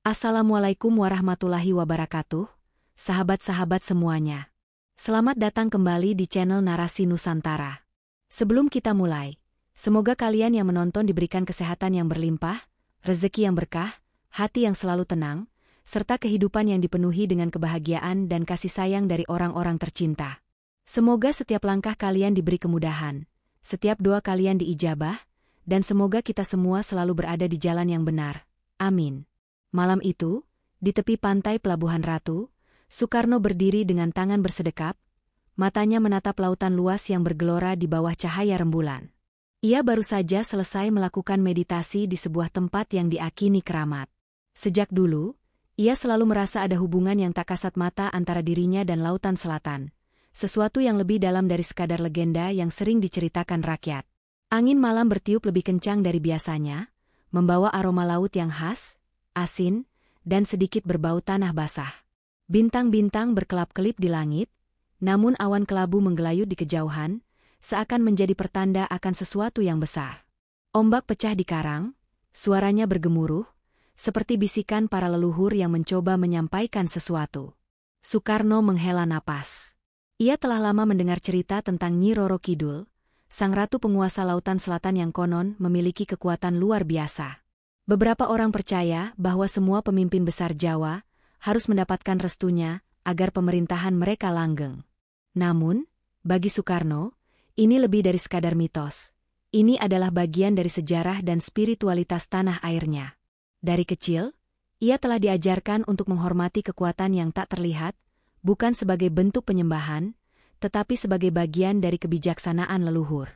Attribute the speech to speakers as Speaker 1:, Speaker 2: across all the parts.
Speaker 1: Assalamualaikum warahmatullahi wabarakatuh, sahabat-sahabat semuanya. Selamat datang kembali di channel Narasi Nusantara. Sebelum kita mulai, semoga kalian yang menonton diberikan kesehatan yang berlimpah, rezeki yang berkah, hati yang selalu tenang, serta kehidupan yang dipenuhi dengan kebahagiaan dan kasih sayang dari orang-orang tercinta. Semoga setiap langkah kalian diberi kemudahan, setiap doa kalian diijabah, dan semoga kita semua selalu berada di jalan yang benar. Amin. Malam itu, di tepi pantai Pelabuhan Ratu, Soekarno berdiri dengan tangan bersedekap, matanya menatap lautan luas yang bergelora di bawah cahaya rembulan. Ia baru saja selesai melakukan meditasi di sebuah tempat yang diakini keramat. Sejak dulu, ia selalu merasa ada hubungan yang tak kasat mata antara dirinya dan lautan selatan, sesuatu yang lebih dalam dari sekadar legenda yang sering diceritakan rakyat. Angin malam bertiup lebih kencang dari biasanya, membawa aroma laut yang khas, asin, dan sedikit berbau tanah basah. Bintang-bintang berkelap-kelip di langit, namun awan kelabu menggelayut di kejauhan, seakan menjadi pertanda akan sesuatu yang besar. Ombak pecah di karang, suaranya bergemuruh, seperti bisikan para leluhur yang mencoba menyampaikan sesuatu. Soekarno menghela napas. Ia telah lama mendengar cerita tentang Nyi Roro Kidul, sang ratu penguasa lautan selatan yang konon memiliki kekuatan luar biasa. Beberapa orang percaya bahwa semua pemimpin besar Jawa harus mendapatkan restunya agar pemerintahan mereka langgeng. Namun, bagi Soekarno, ini lebih dari sekadar mitos. Ini adalah bagian dari sejarah dan spiritualitas tanah airnya. Dari kecil, ia telah diajarkan untuk menghormati kekuatan yang tak terlihat, bukan sebagai bentuk penyembahan, tetapi sebagai bagian dari kebijaksanaan leluhur.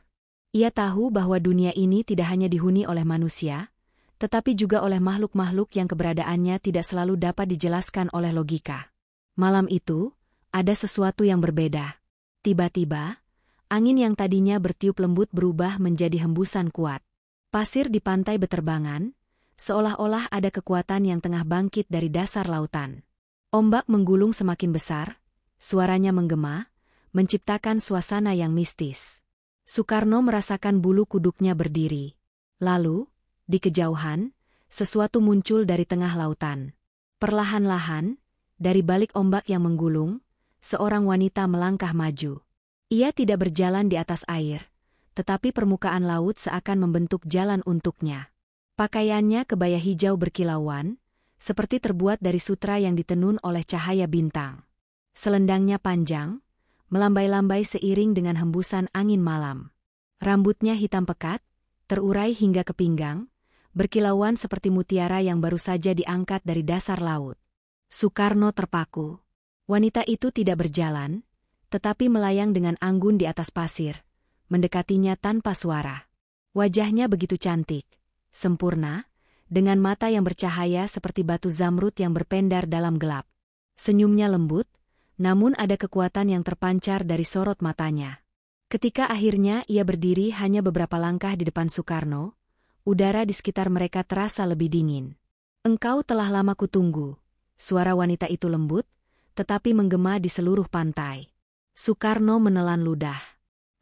Speaker 1: Ia tahu bahwa dunia ini tidak hanya dihuni oleh manusia, tetapi juga oleh makhluk-makhluk yang keberadaannya tidak selalu dapat dijelaskan oleh logika. Malam itu, ada sesuatu yang berbeda. Tiba-tiba, angin yang tadinya bertiup lembut berubah menjadi hembusan kuat. Pasir di pantai beterbangan, seolah-olah ada kekuatan yang tengah bangkit dari dasar lautan. Ombak menggulung semakin besar, suaranya menggema, menciptakan suasana yang mistis. Soekarno merasakan bulu kuduknya berdiri. Lalu, di kejauhan, sesuatu muncul dari tengah lautan. Perlahan-lahan, dari balik ombak yang menggulung, seorang wanita melangkah maju. Ia tidak berjalan di atas air, tetapi permukaan laut seakan membentuk jalan untuknya. Pakaiannya kebaya hijau berkilauan, seperti terbuat dari sutra yang ditenun oleh cahaya bintang. Selendangnya panjang, melambai-lambai seiring dengan hembusan angin malam. Rambutnya hitam pekat, terurai hingga ke pinggang, berkilauan seperti mutiara yang baru saja diangkat dari dasar laut. Soekarno terpaku. Wanita itu tidak berjalan, tetapi melayang dengan anggun di atas pasir, mendekatinya tanpa suara. Wajahnya begitu cantik, sempurna, dengan mata yang bercahaya seperti batu zamrud yang berpendar dalam gelap. Senyumnya lembut, namun ada kekuatan yang terpancar dari sorot matanya. Ketika akhirnya ia berdiri hanya beberapa langkah di depan Soekarno, udara di sekitar mereka terasa lebih dingin. "Engkau telah lama kutunggu," suara wanita itu lembut, tetapi menggema di seluruh pantai. Soekarno menelan ludah.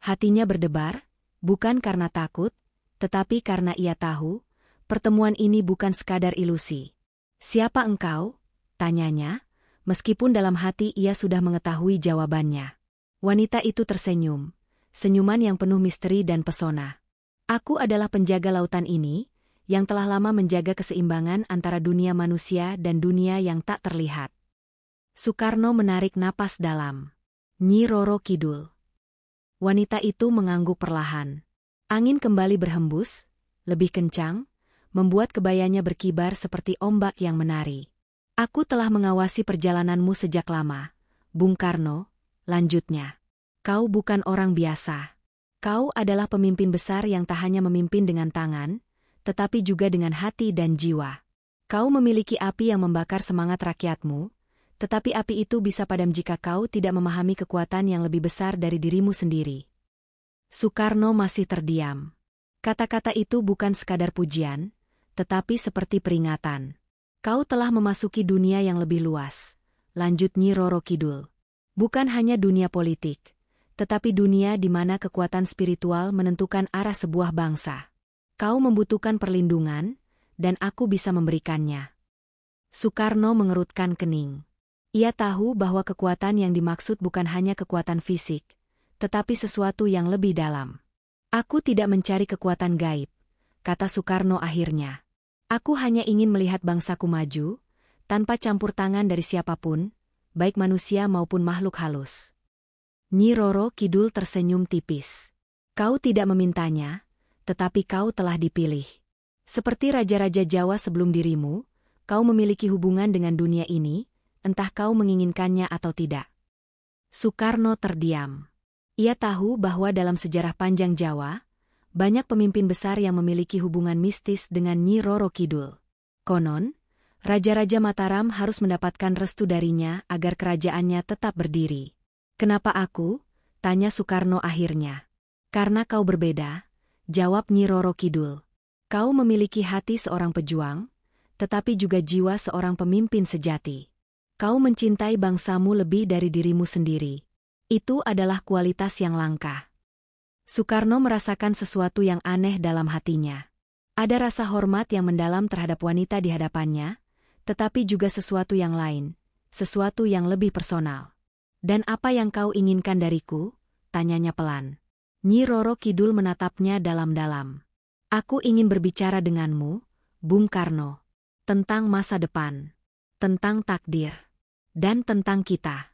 Speaker 1: Hatinya berdebar, bukan karena takut, tetapi karena ia tahu, pertemuan ini bukan sekadar ilusi. "Siapa engkau?" tanyanya, meskipun dalam hati ia sudah mengetahui jawabannya. Wanita itu tersenyum, senyuman yang penuh misteri dan pesona. "Aku adalah penjaga lautan ini, yang telah lama menjaga keseimbangan antara dunia manusia dan dunia yang tak terlihat." Soekarno menarik napas dalam. "Nyi Roro Kidul." Wanita itu mengangguk perlahan. Angin kembali berhembus, lebih kencang, membuat kebayanya berkibar seperti ombak yang menari. "Aku telah mengawasi perjalananmu sejak lama, Bung Karno," lanjutnya. "Kau bukan orang biasa. Kau adalah pemimpin besar yang tak hanya memimpin dengan tangan, tetapi juga dengan hati dan jiwa. Kau memiliki api yang membakar semangat rakyatmu, tetapi api itu bisa padam jika kau tidak memahami kekuatan yang lebih besar dari dirimu sendiri." Soekarno masih terdiam. Kata-kata itu bukan sekadar pujian, tetapi seperti peringatan. "Kau telah memasuki dunia yang lebih luas," lanjut Nyi Roro Kidul. "Bukan hanya dunia politik, tetapi dunia di mana kekuatan spiritual menentukan arah sebuah bangsa. Kau membutuhkan perlindungan, dan aku bisa memberikannya." Soekarno mengerutkan kening. Ia tahu bahwa kekuatan yang dimaksud bukan hanya kekuatan fisik, tetapi sesuatu yang lebih dalam. Aku tidak mencari kekuatan gaib, kata Soekarno akhirnya. Aku hanya ingin melihat bangsaku maju, tanpa campur tangan dari siapapun, baik manusia maupun makhluk halus. Nyi Roro Kidul tersenyum tipis. Kau tidak memintanya, tetapi kau telah dipilih. Seperti raja-raja Jawa sebelum dirimu, kau memiliki hubungan dengan dunia ini, entah kau menginginkannya atau tidak. Soekarno terdiam. Ia tahu bahwa dalam sejarah panjang Jawa, banyak pemimpin besar yang memiliki hubungan mistis dengan Nyi Roro Kidul. Konon, Raja-Raja Mataram harus mendapatkan restu darinya agar kerajaannya tetap berdiri. Kenapa aku? Tanya Soekarno akhirnya. Karena kau berbeda, jawab Nyi Roro Kidul. Kau memiliki hati seorang pejuang, tetapi juga jiwa seorang pemimpin sejati. Kau mencintai bangsamu lebih dari dirimu sendiri. Itu adalah kualitas yang langka. Soekarno merasakan sesuatu yang aneh dalam hatinya. Ada rasa hormat yang mendalam terhadap wanita di hadapannya, tetapi juga sesuatu yang lain, sesuatu yang lebih personal. Dan apa yang kau inginkan dariku? Tanyanya pelan. Nyi Roro Kidul menatapnya dalam-dalam. Aku ingin berbicara denganmu, Bung Karno, tentang masa depan, tentang takdir, dan tentang kita.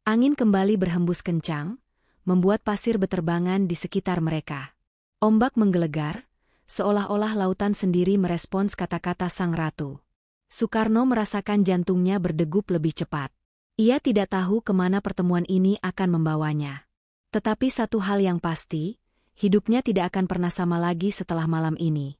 Speaker 1: Angin kembali berhembus kencang, membuat pasir beterbangan di sekitar mereka. Ombak menggelegar, seolah-olah lautan sendiri merespons kata-kata sang ratu. Soekarno merasakan jantungnya berdegup lebih cepat. Ia tidak tahu kemana pertemuan ini akan membawanya. Tetapi satu hal yang pasti, hidupnya tidak akan pernah sama lagi setelah malam ini.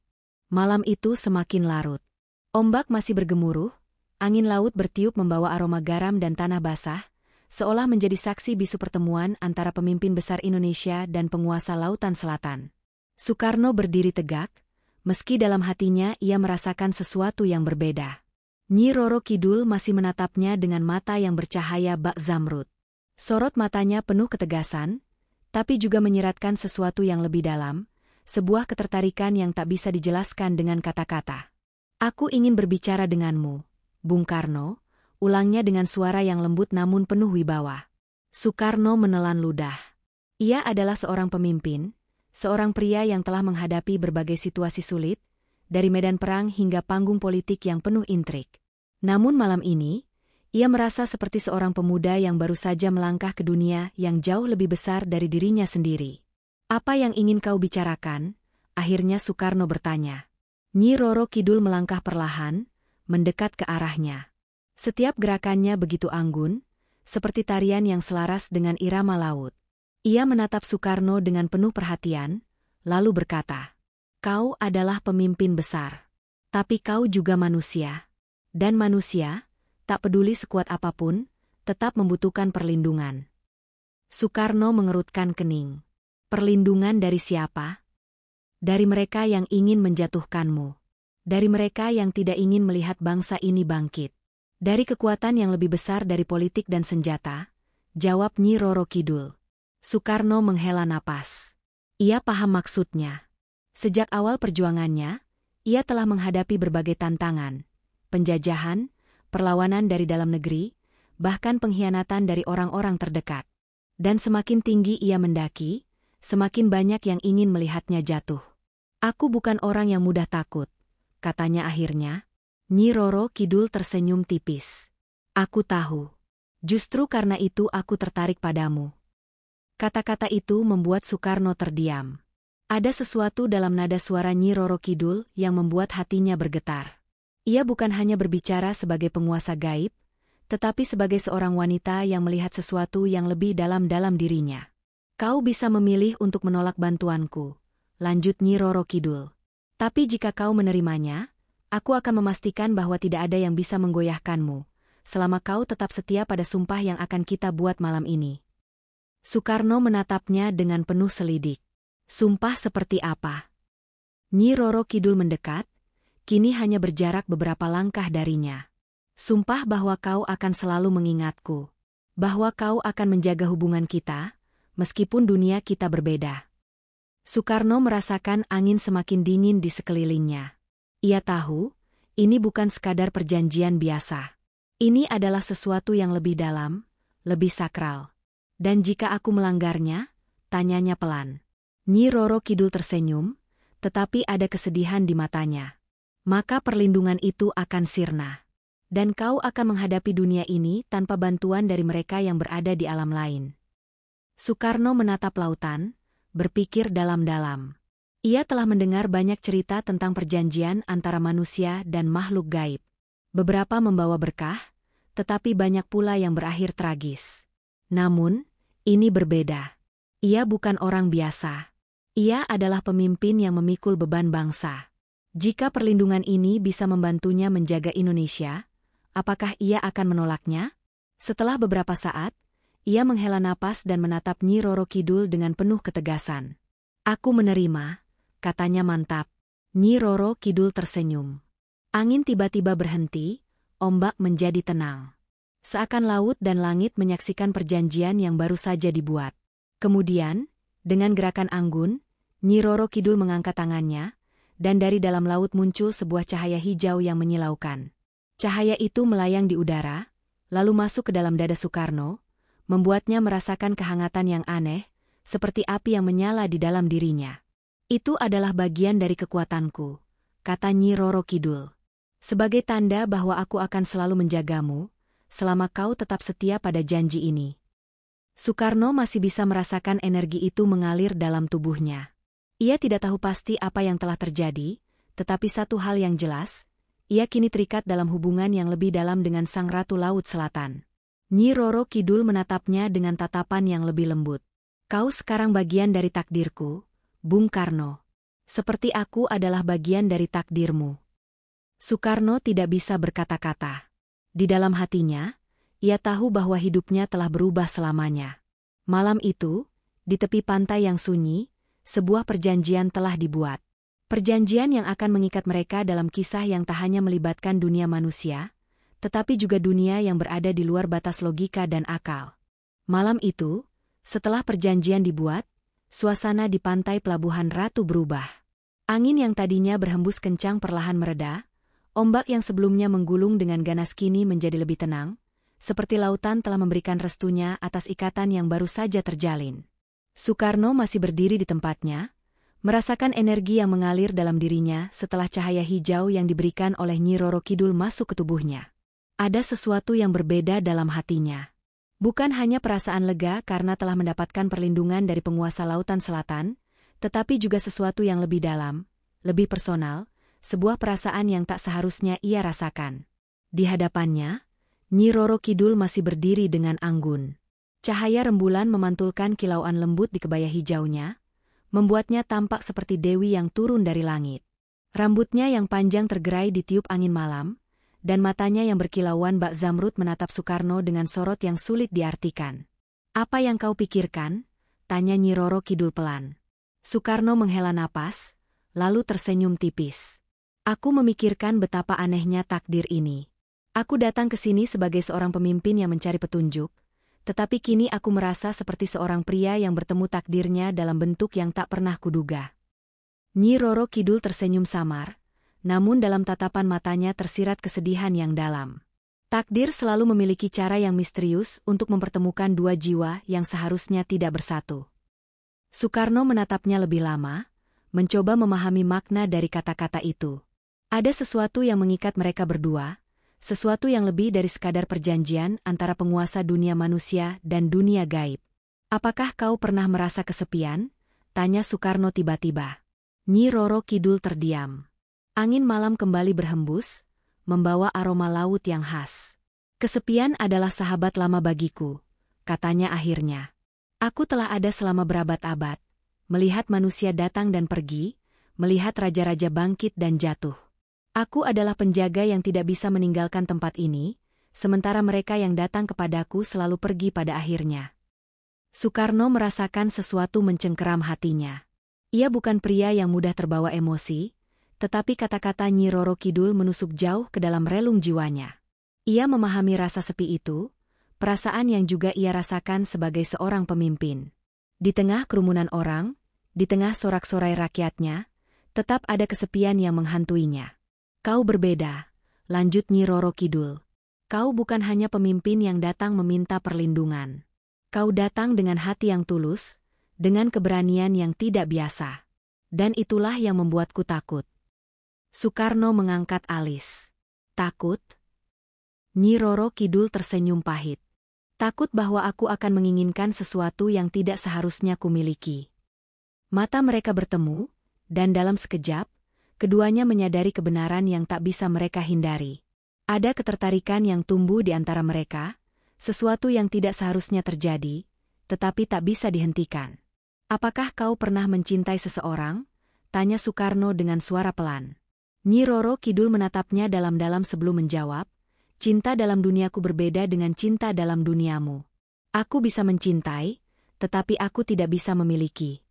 Speaker 1: Malam itu semakin larut. Ombak masih bergemuruh, angin laut bertiup membawa aroma garam dan tanah basah, seolah menjadi saksi bisu pertemuan antara pemimpin besar Indonesia dan penguasa Lautan Selatan. Soekarno berdiri tegak, meski dalam hatinya ia merasakan sesuatu yang berbeda. Nyi Roro Kidul masih menatapnya dengan mata yang bercahaya bak zamrud. Sorot matanya penuh ketegasan, tapi juga menyiratkan sesuatu yang lebih dalam, sebuah ketertarikan yang tak bisa dijelaskan dengan kata-kata. Aku ingin berbicara denganmu, Bung Karno, ulangnya dengan suara yang lembut namun penuh wibawa. Soekarno menelan ludah. Ia adalah seorang pemimpin, seorang pria yang telah menghadapi berbagai situasi sulit, dari medan perang hingga panggung politik yang penuh intrik. Namun malam ini, ia merasa seperti seorang pemuda yang baru saja melangkah ke dunia yang jauh lebih besar dari dirinya sendiri. Apa yang ingin kau bicarakan? Akhirnya Soekarno bertanya. Nyi Roro Kidul melangkah perlahan, mendekat ke arahnya. Setiap gerakannya begitu anggun, seperti tarian yang selaras dengan irama laut. Ia menatap Soekarno dengan penuh perhatian, lalu berkata, "Kau adalah pemimpin besar. Tapi kau juga manusia. Dan manusia, tak peduli sekuat apapun, tetap membutuhkan perlindungan." Soekarno mengerutkan kening. Perlindungan dari siapa? Dari mereka yang ingin menjatuhkanmu. Dari mereka yang tidak ingin melihat bangsa ini bangkit. Dari kekuatan yang lebih besar dari politik dan senjata, jawab Nyi Roro Kidul. Soekarno menghela napas. Ia paham maksudnya. Sejak awal perjuangannya, ia telah menghadapi berbagai tantangan, penjajahan, perlawanan dari dalam negeri, bahkan pengkhianatan dari orang-orang terdekat. Dan semakin tinggi ia mendaki, semakin banyak yang ingin melihatnya jatuh. Aku bukan orang yang mudah takut, katanya akhirnya. Nyi Roro Kidul tersenyum tipis. Aku tahu. Justru karena itu aku tertarik padamu. Kata-kata itu membuat Soekarno terdiam. Ada sesuatu dalam nada suara Nyi Roro Kidul yang membuat hatinya bergetar. Ia bukan hanya berbicara sebagai penguasa gaib, tetapi sebagai seorang wanita yang melihat sesuatu yang lebih dalam-dalam dirinya. Kau bisa memilih untuk menolak bantuanku, lanjut Nyi Roro Kidul. Tapi jika kau menerimanya, aku akan memastikan bahwa tidak ada yang bisa menggoyahkanmu, selama kau tetap setia pada sumpah yang akan kita buat malam ini. Soekarno menatapnya dengan penuh selidik. Sumpah seperti apa? Nyi Roro Kidul mendekat, kini hanya berjarak beberapa langkah darinya. Sumpah bahwa kau akan selalu mengingatku. Bahwa kau akan menjaga hubungan kita, meskipun dunia kita berbeda. Soekarno merasakan angin semakin dingin di sekelilingnya. Ia tahu, Ini bukan sekadar perjanjian biasa. Ini adalah sesuatu yang lebih dalam, lebih sakral. Dan jika aku melanggarnya, tanyanya pelan. Nyi Roro Kidul tersenyum, tetapi ada kesedihan di matanya. Maka perlindungan itu akan sirna. Dan kau akan menghadapi dunia ini tanpa bantuan dari mereka yang berada di alam lain. Sukarno menatap lautan, berpikir dalam-dalam. Ia telah mendengar banyak cerita tentang perjanjian antara manusia dan makhluk gaib. Beberapa membawa berkah, tetapi banyak pula yang berakhir tragis. Namun, ini berbeda. Ia bukan orang biasa. Ia adalah pemimpin yang memikul beban bangsa. Jika perlindungan ini bisa membantunya menjaga Indonesia, apakah ia akan menolaknya? Setelah beberapa saat, ia menghela napas dan menatap Nyi Roro Kidul dengan penuh ketegasan. Aku menerima, katanya mantap. Nyi Roro Kidul tersenyum. Angin tiba-tiba berhenti, ombak menjadi tenang. Seakan laut dan langit menyaksikan perjanjian yang baru saja dibuat. Kemudian, dengan gerakan anggun, Nyi Roro Kidul mengangkat tangannya, dan dari dalam laut muncul sebuah cahaya hijau yang menyilaukan. Cahaya itu melayang di udara, lalu masuk ke dalam dada Sukarno, membuatnya merasakan kehangatan yang aneh, seperti api yang menyala di dalam dirinya. Itu adalah bagian dari kekuatanku, kata Nyi Roro Kidul. Sebagai tanda bahwa aku akan selalu menjagamu, selama kau tetap setia pada janji ini. Sukarno masih bisa merasakan energi itu mengalir dalam tubuhnya. Ia tidak tahu pasti apa yang telah terjadi, tetapi satu hal yang jelas, ia kini terikat dalam hubungan yang lebih dalam dengan Sang Ratu Laut Selatan. Nyi Roro Kidul menatapnya dengan tatapan yang lebih lembut. Kau sekarang bagian dari takdirku, Bung Karno. Seperti aku adalah bagian dari takdirmu. Sukarno tidak bisa berkata-kata. Di dalam hatinya, ia tahu bahwa hidupnya telah berubah selamanya. Malam itu, di tepi pantai yang sunyi, sebuah perjanjian telah dibuat. Perjanjian yang akan mengikat mereka dalam kisah yang tak hanya melibatkan dunia manusia, tetapi juga dunia yang berada di luar batas logika dan akal. Malam itu, setelah perjanjian dibuat, suasana di pantai Pelabuhan Ratu berubah. Angin yang tadinya berhembus kencang perlahan mereda, ombak yang sebelumnya menggulung dengan ganas kini menjadi lebih tenang, seperti lautan telah memberikan restunya atas ikatan yang baru saja terjalin. Sukarno masih berdiri di tempatnya, merasakan energi yang mengalir dalam dirinya setelah cahaya hijau yang diberikan oleh Nyi Roro Kidul masuk ke tubuhnya. Ada sesuatu yang berbeda dalam hatinya. Bukan hanya perasaan lega karena telah mendapatkan perlindungan dari penguasa Lautan Selatan, tetapi juga sesuatu yang lebih dalam, lebih personal, sebuah perasaan yang tak seharusnya ia rasakan. Di hadapannya, Nyi Roro Kidul masih berdiri dengan anggun. Cahaya rembulan memantulkan kilauan lembut di kebaya hijaunya, membuatnya tampak seperti dewi yang turun dari langit. Rambutnya yang panjang tergerai ditiup angin malam, dan matanya yang berkilauan bak zamrud menatap Sukarno dengan sorot yang sulit diartikan. Apa yang kau pikirkan? Tanya Nyi Roro Kidul pelan. Sukarno menghela napas, lalu tersenyum tipis. Aku memikirkan betapa anehnya takdir ini. Aku datang ke sini sebagai seorang pemimpin yang mencari petunjuk, tetapi kini aku merasa seperti seorang pria yang bertemu takdirnya dalam bentuk yang tak pernah kuduga. Nyi Roro Kidul tersenyum samar, namun dalam tatapan matanya tersirat kesedihan yang dalam. Takdir selalu memiliki cara yang misterius untuk mempertemukan dua jiwa yang seharusnya tidak bersatu. Sukarno menatapnya lebih lama, mencoba memahami makna dari kata-kata itu. Ada sesuatu yang mengikat mereka berdua, sesuatu yang lebih dari sekadar perjanjian antara penguasa dunia manusia dan dunia gaib. Apakah kau pernah merasa kesepian? Tanya Sukarno tiba-tiba. Nyi Roro Kidul terdiam. Angin malam kembali berhembus, membawa aroma laut yang khas. Kesepian adalah sahabat lama bagiku, katanya akhirnya. Aku telah ada selama berabad-abad, melihat manusia datang dan pergi, melihat raja-raja bangkit dan jatuh. Aku adalah penjaga yang tidak bisa meninggalkan tempat ini, sementara mereka yang datang kepadaku selalu pergi pada akhirnya. Sukarno merasakan sesuatu mencengkeram hatinya. Ia bukan pria yang mudah terbawa emosi, tetapi kata-kata Nyi Roro Kidul menusuk jauh ke dalam relung jiwanya. Ia memahami rasa sepi itu, perasaan yang juga ia rasakan sebagai seorang pemimpin. Di tengah kerumunan orang, di tengah sorak-sorai rakyatnya, tetap ada kesepian yang menghantuinya. Kau berbeda, lanjut Nyi Roro Kidul. Kau bukan hanya pemimpin yang datang meminta perlindungan. Kau datang dengan hati yang tulus, dengan keberanian yang tidak biasa. Dan itulah yang membuatku takut. Sukarno mengangkat alis. Takut? Nyi Roro Kidul tersenyum pahit. Takut bahwa aku akan menginginkan sesuatu yang tidak seharusnya kumiliki. Mata mereka bertemu, dan dalam sekejap, keduanya menyadari kebenaran yang tak bisa mereka hindari. Ada ketertarikan yang tumbuh di antara mereka, sesuatu yang tidak seharusnya terjadi, tetapi tak bisa dihentikan. Apakah kau pernah mencintai seseorang? Tanya Sukarno dengan suara pelan. Nyi Roro Kidul menatapnya dalam-dalam sebelum menjawab, cinta dalam duniaku berbeda dengan cinta dalam duniamu. Aku bisa mencintai, tetapi aku tidak bisa memiliki.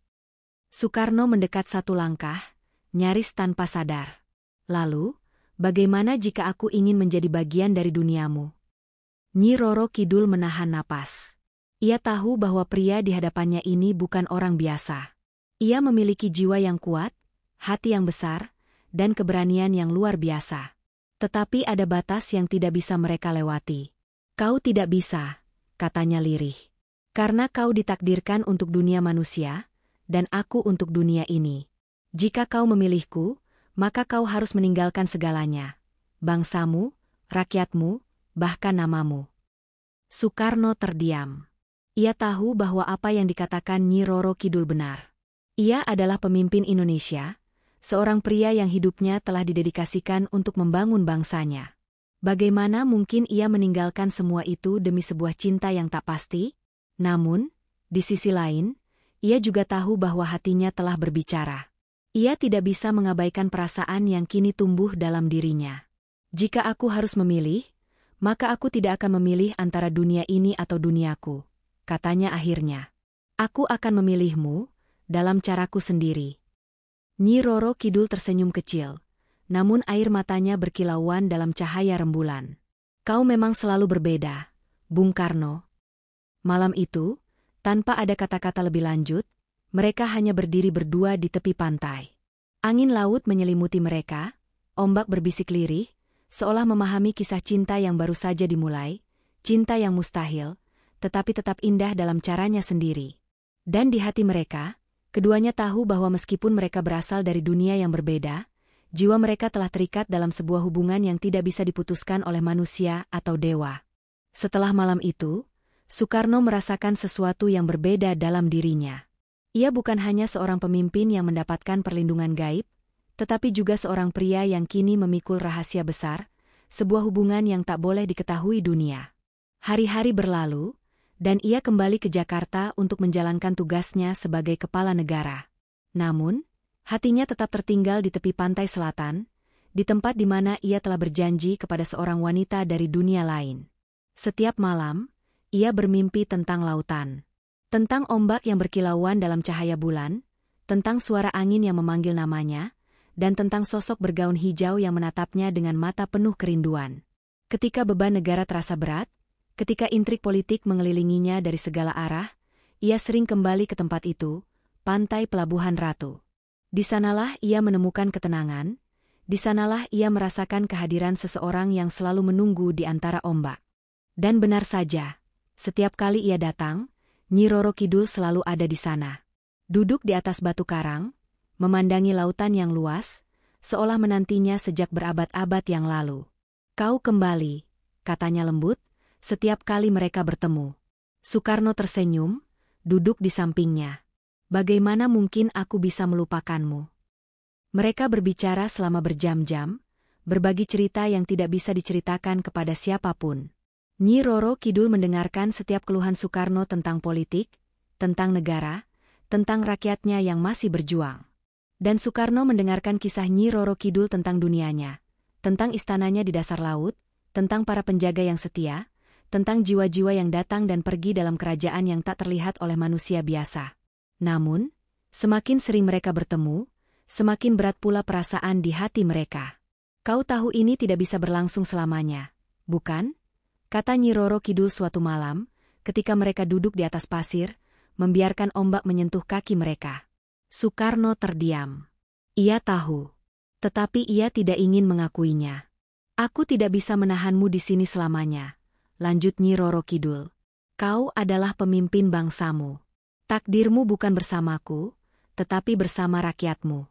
Speaker 1: Sukarno mendekat satu langkah, nyaris tanpa sadar. Lalu, bagaimana jika aku ingin menjadi bagian dari duniamu? Nyi Roro Kidul menahan napas. Ia tahu bahwa pria di hadapannya ini bukan orang biasa. Ia memiliki jiwa yang kuat, hati yang besar, dan keberanian yang luar biasa. Tetapi ada batas yang tidak bisa mereka lewati. Kau tidak bisa, katanya lirih. Karena kau ditakdirkan untuk dunia manusia, dan aku untuk dunia ini. Jika kau memilihku, maka kau harus meninggalkan segalanya. Bangsamu, rakyatmu, bahkan namamu. Sukarno terdiam. Ia tahu bahwa apa yang dikatakan Nyi Roro Kidul benar. Ia adalah pemimpin Indonesia, seorang pria yang hidupnya telah didedikasikan untuk membangun bangsanya. Bagaimana mungkin ia meninggalkan semua itu demi sebuah cinta yang tak pasti? Namun, di sisi lain, ia juga tahu bahwa hatinya telah berbicara. Ia tidak bisa mengabaikan perasaan yang kini tumbuh dalam dirinya. Jika aku harus memilih, maka aku tidak akan memilih antara dunia ini atau duniaku, katanya akhirnya. Aku akan memilihmu, dalam caraku sendiri. Nyi Roro Kidul tersenyum kecil, namun air matanya berkilauan dalam cahaya rembulan. Kau memang selalu berbeda, Bung Karno. Malam itu, tanpa ada kata-kata lebih lanjut, mereka hanya berdiri berdua di tepi pantai. Angin laut menyelimuti mereka, ombak berbisik lirih, seolah memahami kisah cinta yang baru saja dimulai, cinta yang mustahil, tetapi tetap indah dalam caranya sendiri. Dan di hati mereka, keduanya tahu bahwa meskipun mereka berasal dari dunia yang berbeda, jiwa mereka telah terikat dalam sebuah hubungan yang tidak bisa diputuskan oleh manusia atau dewa. Setelah malam itu, Sukarno merasakan sesuatu yang berbeda dalam dirinya. Ia bukan hanya seorang pemimpin yang mendapatkan perlindungan gaib, tetapi juga seorang pria yang kini memikul rahasia besar, sebuah hubungan yang tak boleh diketahui dunia. Hari-hari berlalu, dan ia kembali ke Jakarta untuk menjalankan tugasnya sebagai kepala negara. Namun, hatinya tetap tertinggal di tepi pantai selatan, di tempat di mana ia telah berjanji kepada seorang wanita dari dunia lain. Setiap malam, ia bermimpi tentang lautan, tentang ombak yang berkilauan dalam cahaya bulan, tentang suara angin yang memanggil namanya, dan tentang sosok bergaun hijau yang menatapnya dengan mata penuh kerinduan. Ketika beban negara terasa berat, ketika intrik politik mengelilinginya dari segala arah, ia sering kembali ke tempat itu, pantai Pelabuhan Ratu. Di sanalah ia menemukan ketenangan, di sanalah ia merasakan kehadiran seseorang yang selalu menunggu di antara ombak. Dan benar saja, setiap kali ia datang, Nyi Roro Kidul selalu ada di sana. Duduk di atas batu karang, memandangi lautan yang luas, seolah menantinya sejak berabad-abad yang lalu. Kau kembali, katanya lembut, setiap kali mereka bertemu. Sukarno tersenyum, duduk di sampingnya. Bagaimana mungkin aku bisa melupakanmu? Mereka berbicara selama berjam-jam, berbagi cerita yang tidak bisa diceritakan kepada siapapun. Nyi Roro Kidul mendengarkan setiap keluhan Sukarno tentang politik, tentang negara, tentang rakyatnya yang masih berjuang. Dan Sukarno mendengarkan kisah Nyi Roro Kidul tentang dunianya, tentang istananya di dasar laut, tentang para penjaga yang setia, tentang jiwa-jiwa yang datang dan pergi dalam kerajaan yang tak terlihat oleh manusia biasa. Namun, semakin sering mereka bertemu, semakin berat pula perasaan di hati mereka. Kau tahu ini tidak bisa berlangsung selamanya, bukan? Kata Nyi Roro Kidul suatu malam, ketika mereka duduk di atas pasir, membiarkan ombak menyentuh kaki mereka. Sukarno terdiam. Ia tahu. Tetapi ia tidak ingin mengakuinya. Aku tidak bisa menahanmu di sini selamanya, lanjut Nyi Roro Kidul. Kau adalah pemimpin bangsamu. Takdirmu bukan bersamaku, tetapi bersama rakyatmu.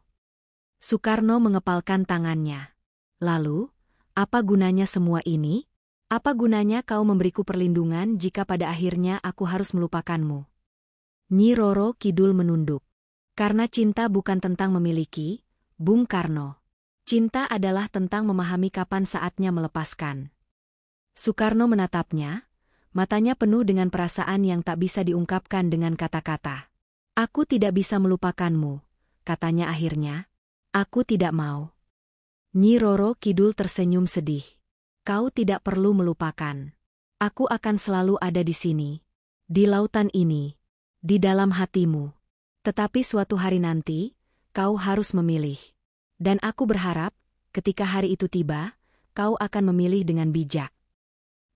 Speaker 1: Soekarno mengepalkan tangannya. Lalu, apa gunanya semua ini? Apa gunanya kau memberiku perlindungan jika pada akhirnya aku harus melupakanmu? Nyi Roro Kidul menunduk. Karena cinta bukan tentang memiliki, Bung Karno. Cinta adalah tentang memahami kapan saatnya melepaskan. Soekarno menatapnya, matanya penuh dengan perasaan yang tak bisa diungkapkan dengan kata-kata. Aku tidak bisa melupakanmu, katanya akhirnya. Aku tidak mau. Nyi Roro Kidul tersenyum sedih. Kau tidak perlu melupakan. Aku akan selalu ada di sini. Di lautan ini. Di dalam hatimu. Tetapi suatu hari nanti, kau harus memilih. Dan aku berharap, ketika hari itu tiba, kau akan memilih dengan bijak.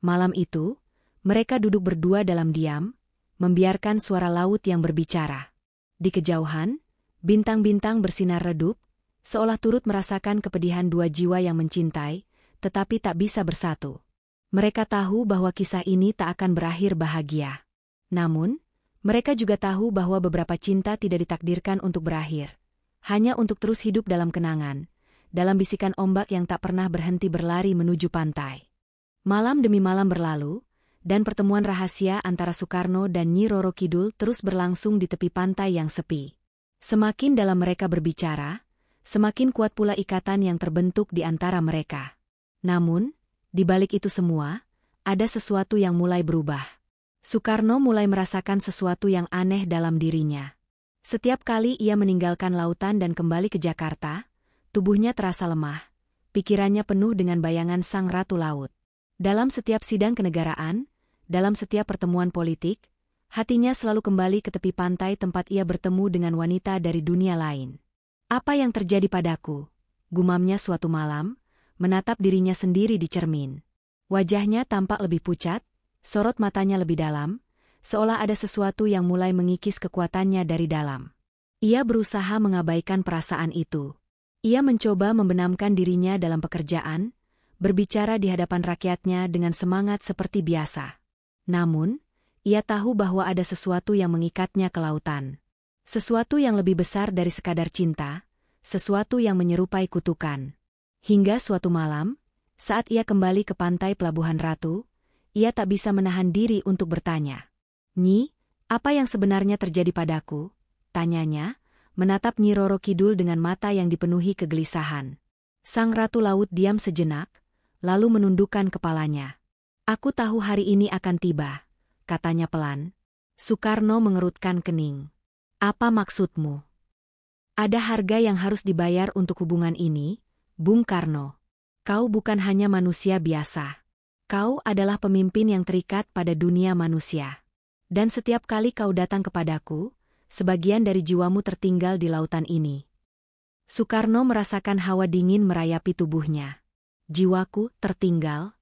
Speaker 1: Malam itu, mereka duduk berdua dalam diam, membiarkan suara laut yang berbicara. Di kejauhan, bintang-bintang bersinar redup, seolah turut merasakan kepedihan dua jiwa yang mencintai, tetapi tak bisa bersatu. Mereka tahu bahwa kisah ini tak akan berakhir bahagia. Namun, mereka juga tahu bahwa beberapa cinta tidak ditakdirkan untuk berakhir. Hanya untuk terus hidup dalam kenangan, dalam bisikan ombak yang tak pernah berhenti berlari menuju pantai. Malam demi malam berlalu, dan pertemuan rahasia antara Soekarno dan Nyi Roro Kidul terus berlangsung di tepi pantai yang sepi. Semakin dalam mereka berbicara, semakin kuat pula ikatan yang terbentuk di antara mereka. Namun, di balik itu semua, ada sesuatu yang mulai berubah. Soekarno mulai merasakan sesuatu yang aneh dalam dirinya. Setiap kali ia meninggalkan lautan dan kembali ke Jakarta, tubuhnya terasa lemah, pikirannya penuh dengan bayangan sang Ratu Laut. Dalam setiap sidang kenegaraan, dalam setiap pertemuan politik, hatinya selalu kembali ke tepi pantai tempat ia bertemu dengan wanita dari dunia lain. Apa yang terjadi padaku? Gumamnya suatu malam, menatap dirinya sendiri di cermin. Wajahnya tampak lebih pucat, sorot matanya lebih dalam, seolah ada sesuatu yang mulai mengikis kekuatannya dari dalam. Ia berusaha mengabaikan perasaan itu. Ia mencoba membenamkan dirinya dalam pekerjaan, berbicara di hadapan rakyatnya dengan semangat seperti biasa. Namun, ia tahu bahwa ada sesuatu yang mengikatnya ke lautan. Sesuatu yang lebih besar dari sekadar cinta, sesuatu yang menyerupai kutukan. Hingga suatu malam, saat ia kembali ke pantai Pelabuhan Ratu, ia tak bisa menahan diri untuk bertanya. Nyi, apa yang sebenarnya terjadi padaku? Tanyanya, menatap Nyi Roro Kidul dengan mata yang dipenuhi kegelisahan. Sang Ratu Laut diam sejenak, lalu menundukkan kepalanya. Aku tahu hari ini akan tiba, katanya pelan. Soekarno mengerutkan kening. Apa maksudmu? Ada harga yang harus dibayar untuk hubungan ini, Bung Karno. Kau bukan hanya manusia biasa. Kau adalah pemimpin yang terikat pada dunia manusia. Dan setiap kali kau datang kepadaku, sebagian dari jiwamu tertinggal di lautan ini. Soekarno merasakan hawa dingin merayapi tubuhnya. Jiwaku tertinggal?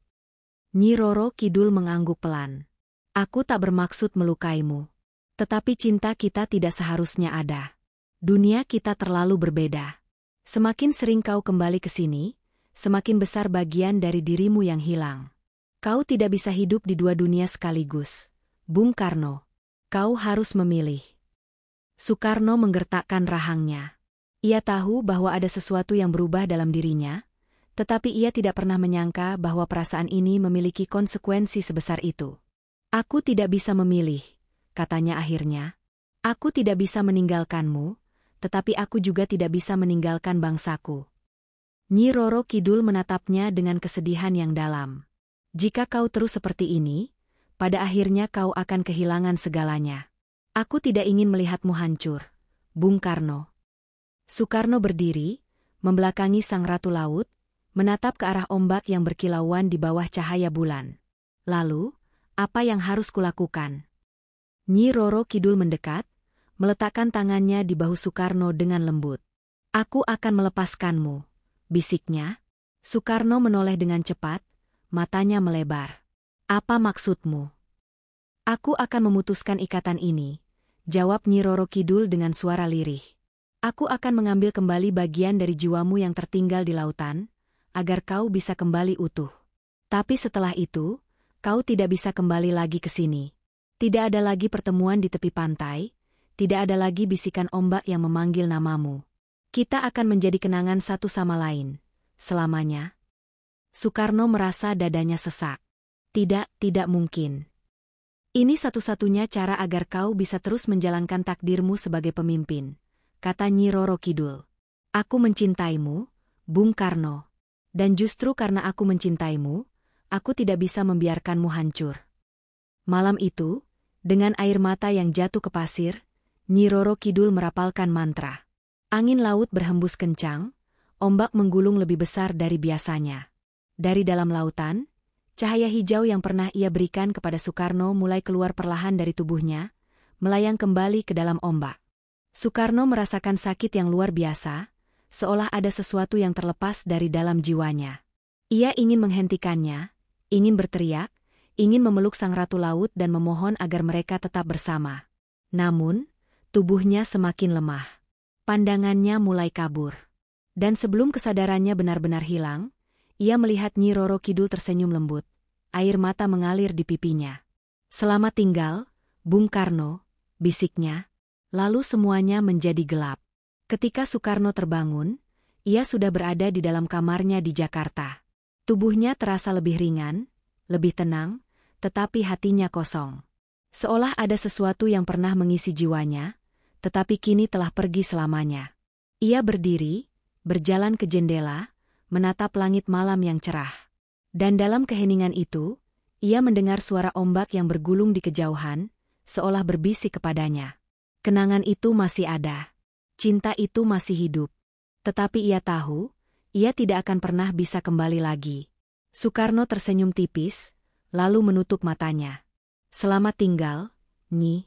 Speaker 1: Nyi Roro Kidul mengangguk pelan. Aku tak bermaksud melukaimu. Tetapi cinta kita tidak seharusnya ada. Dunia kita terlalu berbeda. Semakin sering kau kembali ke sini, semakin besar bagian dari dirimu yang hilang. Kau tidak bisa hidup di dua dunia sekaligus. Bung Karno, kau harus memilih. Soekarno menggertakkan rahangnya. Ia tahu bahwa ada sesuatu yang berubah dalam dirinya, tetapi ia tidak pernah menyangka bahwa perasaan ini memiliki konsekuensi sebesar itu. Aku tidak bisa memilih, katanya akhirnya. Aku tidak bisa meninggalkanmu, tetapi aku juga tidak bisa meninggalkan bangsaku. Nyi Roro Kidul menatapnya dengan kesedihan yang dalam. Jika kau terus seperti ini, pada akhirnya kau akan kehilangan segalanya. Aku tidak ingin melihatmu hancur, Bung Karno. Soekarno berdiri, membelakangi sang Ratu Laut, menatap ke arah ombak yang berkilauan di bawah cahaya bulan. Lalu, apa yang harus kulakukan? Nyi Roro Kidul mendekat, meletakkan tangannya di bahu Soekarno dengan lembut. Aku akan melepaskanmu, bisiknya. Soekarno menoleh dengan cepat, matanya melebar. Apa maksudmu? Aku akan memutuskan ikatan ini, jawab Nyi Roro Kidul dengan suara lirih. Aku akan mengambil kembali bagian dari jiwamu yang tertinggal di lautan. agar kau bisa kembali utuh. Tapi setelah itu, kau tidak bisa kembali lagi ke sini. Tidak ada lagi pertemuan di tepi pantai, tidak ada lagi bisikan ombak yang memanggil namamu. Kita akan menjadi kenangan satu sama lain, selamanya. Soekarno merasa dadanya sesak. Tidak mungkin. Ini satu-satunya cara agar kau bisa terus menjalankan takdirmu sebagai pemimpin, kata Nyi Roro Kidul. Aku mencintaimu, Bung Karno. Dan justru karena aku mencintaimu, aku tidak bisa membiarkanmu hancur. Malam itu, dengan air mata yang jatuh ke pasir, Nyi Roro Kidul merapalkan mantra. Angin laut berhembus kencang, ombak menggulung lebih besar dari biasanya. Dari dalam lautan, cahaya hijau yang pernah ia berikan kepada Soekarno mulai keluar perlahan dari tubuhnya, melayang kembali ke dalam ombak. Soekarno merasakan sakit yang luar biasa, seolah ada sesuatu yang terlepas dari dalam jiwanya. Ia ingin menghentikannya, ingin berteriak, ingin memeluk sang ratu laut dan memohon agar mereka tetap bersama. Namun, tubuhnya semakin lemah. Pandangannya mulai kabur. Dan sebelum kesadarannya benar-benar hilang, ia melihat Nyi Roro Kidul tersenyum lembut. Air mata mengalir di pipinya. Selamat tinggal, Bung Karno, bisiknya. Lalu semuanya menjadi gelap. Ketika Soekarno terbangun, ia sudah berada di dalam kamarnya di Jakarta. Tubuhnya terasa lebih ringan, lebih tenang, tetapi hatinya kosong. Seolah ada sesuatu yang pernah mengisi jiwanya, tetapi kini telah pergi selamanya. Ia berdiri, berjalan ke jendela, menatap langit malam yang cerah. Dan dalam keheningan itu, ia mendengar suara ombak yang bergulung di kejauhan, seolah berbisik kepadanya. Kenangan itu masih ada. Cinta itu masih hidup. Tetapi ia tahu, ia tidak akan pernah bisa kembali lagi. Soekarno tersenyum tipis, lalu menutup matanya. Selamat tinggal, Nyi.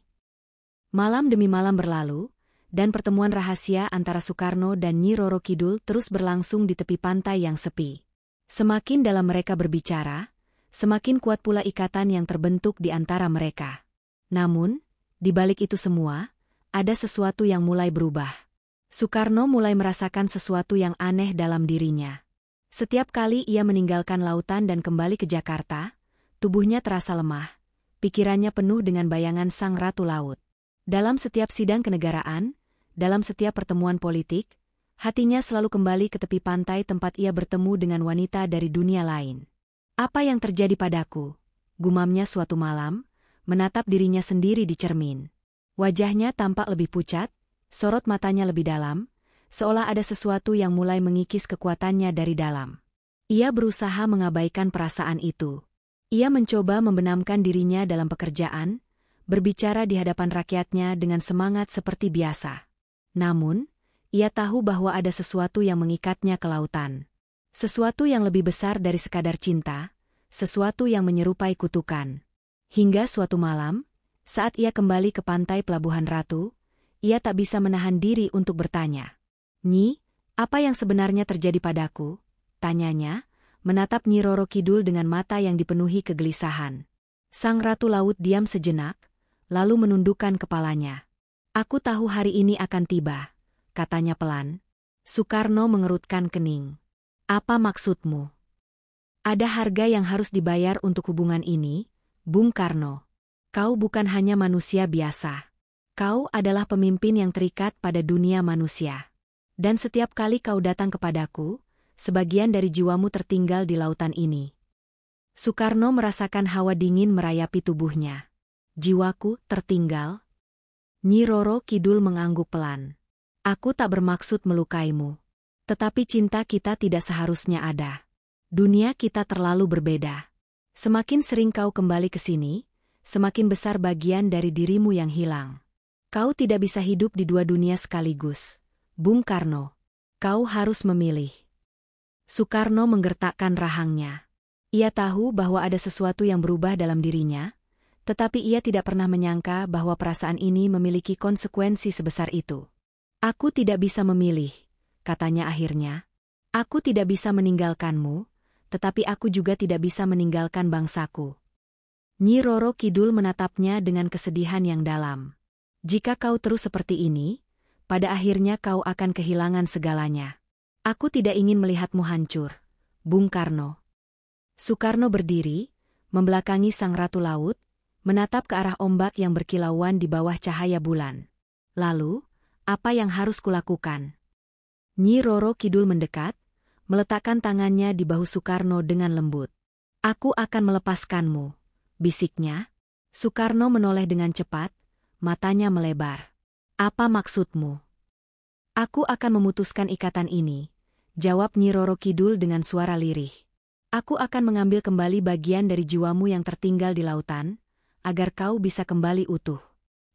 Speaker 1: Malam demi malam berlalu, dan pertemuan rahasia antara Soekarno dan Nyi Roro Kidul terus berlangsung di tepi pantai yang sepi. Semakin dalam mereka berbicara, semakin kuat pula ikatan yang terbentuk di antara mereka. Namun, di balik itu semua, ada sesuatu yang mulai berubah. Soekarno mulai merasakan sesuatu yang aneh dalam dirinya. Setiap kali ia meninggalkan lautan dan kembali ke Jakarta, tubuhnya terasa lemah, pikirannya penuh dengan bayangan sang ratu laut. Dalam setiap sidang kenegaraan, dalam setiap pertemuan politik, hatinya selalu kembali ke tepi pantai tempat ia bertemu dengan wanita dari dunia lain. Apa yang terjadi padaku? Gumamnya suatu malam, menatap dirinya sendiri di cermin. Wajahnya tampak lebih pucat, sorot matanya lebih dalam, seolah ada sesuatu yang mulai mengikis kekuatannya dari dalam. Ia berusaha mengabaikan perasaan itu. Ia mencoba membenamkan dirinya dalam pekerjaan, berbicara di hadapan rakyatnya dengan semangat seperti biasa. Namun, ia tahu bahwa ada sesuatu yang mengikatnya ke lautan. Sesuatu yang lebih besar dari sekadar cinta, sesuatu yang menyerupai kutukan. Hingga suatu malam, saat ia kembali ke pantai Pelabuhan Ratu, ia tak bisa menahan diri untuk bertanya. Nyi, apa yang sebenarnya terjadi padaku? Tanyanya, menatap Nyi Roro Kidul dengan mata yang dipenuhi kegelisahan. Sang Ratu Laut diam sejenak, lalu menundukkan kepalanya. Aku tahu hari ini akan tiba, katanya pelan. Soekarno mengerutkan kening. Apa maksudmu? Ada harga yang harus dibayar untuk hubungan ini, Bung Karno. Kau bukan hanya manusia biasa. Kau adalah pemimpin yang terikat pada dunia manusia. Dan setiap kali kau datang kepadaku, sebagian dari jiwamu tertinggal di lautan ini. Soekarno merasakan hawa dingin merayapi tubuhnya. Jiwaku tertinggal? Nyi Roro Kidul mengangguk pelan. Aku tak bermaksud melukaimu. Tetapi cinta kita tidak seharusnya ada. Dunia kita terlalu berbeda. Semakin sering kau kembali ke sini, semakin besar bagian dari dirimu yang hilang. Kau tidak bisa hidup di dua dunia sekaligus. Bung Karno, kau harus memilih. Soekarno menggertakkan rahangnya. Ia tahu bahwa ada sesuatu yang berubah dalam dirinya, tetapi ia tidak pernah menyangka bahwa perasaan ini memiliki konsekuensi sebesar itu. Aku tidak bisa memilih, katanya akhirnya. Aku tidak bisa meninggalkanmu, tetapi aku juga tidak bisa meninggalkan bangsaku. Nyi Roro Kidul menatapnya dengan kesedihan yang dalam. Jika kau terus seperti ini, pada akhirnya kau akan kehilangan segalanya. Aku tidak ingin melihatmu hancur, Bung Karno. Soekarno berdiri, membelakangi sang ratu laut, menatap ke arah ombak yang berkilauan di bawah cahaya bulan. Lalu, apa yang harus kulakukan? Nyi Roro Kidul mendekat, meletakkan tangannya di bahu Soekarno dengan lembut. Aku akan melepaskanmu, bisiknya. Soekarno menoleh dengan cepat, matanya melebar. Apa maksudmu? Aku akan memutuskan ikatan ini, jawab Nyi Roro Kidul dengan suara lirih. Aku akan mengambil kembali bagian dari jiwamu yang tertinggal di lautan, agar kau bisa kembali utuh.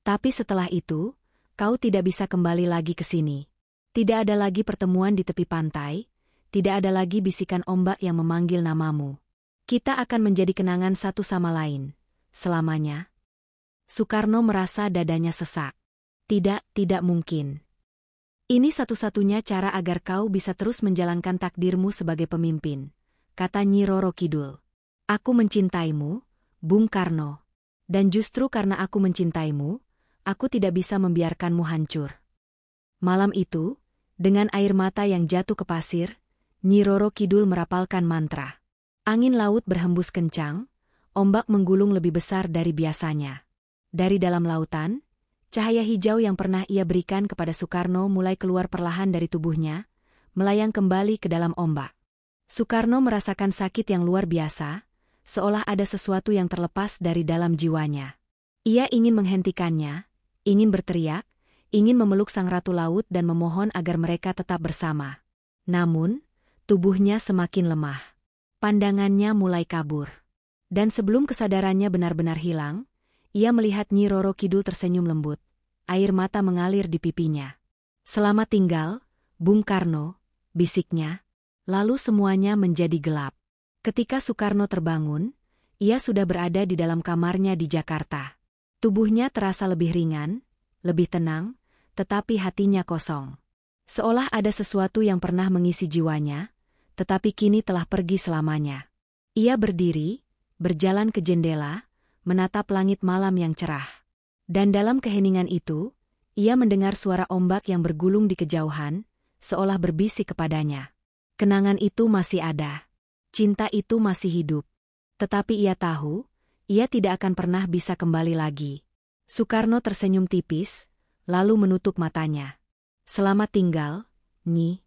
Speaker 1: Tapi setelah itu, kau tidak bisa kembali lagi ke sini. Tidak ada lagi pertemuan di tepi pantai, tidak ada lagi bisikan ombak yang memanggil namamu. Kita akan menjadi kenangan satu sama lain, selamanya. Soekarno merasa dadanya sesak. Tidak mungkin. Ini satu-satunya cara agar kau bisa terus menjalankan takdirmu sebagai pemimpin, kata Nyi Roro Kidul. Aku mencintaimu, Bung Karno. Dan justru karena aku mencintaimu, aku tidak bisa membiarkanmu hancur. Malam itu, dengan air mata yang jatuh ke pasir, Nyi Roro Kidul merapalkan mantra. Angin laut berhembus kencang, ombak menggulung lebih besar dari biasanya. Dari dalam lautan, cahaya hijau yang pernah ia berikan kepada Soekarno mulai keluar perlahan dari tubuhnya, melayang kembali ke dalam ombak. Soekarno merasakan sakit yang luar biasa, seolah ada sesuatu yang terlepas dari dalam jiwanya. Ia ingin menghentikannya, ingin berteriak, ingin memeluk sang ratu laut dan memohon agar mereka tetap bersama. Namun, tubuhnya semakin lemah. Pandangannya mulai kabur. Dan sebelum kesadarannya benar-benar hilang, ia melihat Nyi Roro Kidul tersenyum lembut. Air mata mengalir di pipinya. Selamat tinggal, Bung Karno, bisiknya. Lalu semuanya menjadi gelap. Ketika Soekarno terbangun, ia sudah berada di dalam kamarnya di Jakarta. Tubuhnya terasa lebih ringan, lebih tenang, tetapi hatinya kosong. Seolah ada sesuatu yang pernah mengisi jiwanya, tetapi kini telah pergi selamanya. Ia berdiri, berjalan ke jendela, menatap langit malam yang cerah. Dan dalam keheningan itu, ia mendengar suara ombak yang bergulung di kejauhan, seolah berbisik kepadanya. Kenangan itu masih ada. Cinta itu masih hidup. Tetapi ia tahu, ia tidak akan pernah bisa kembali lagi. Soekarno tersenyum tipis, lalu menutup matanya. Selamat tinggal, Nyi.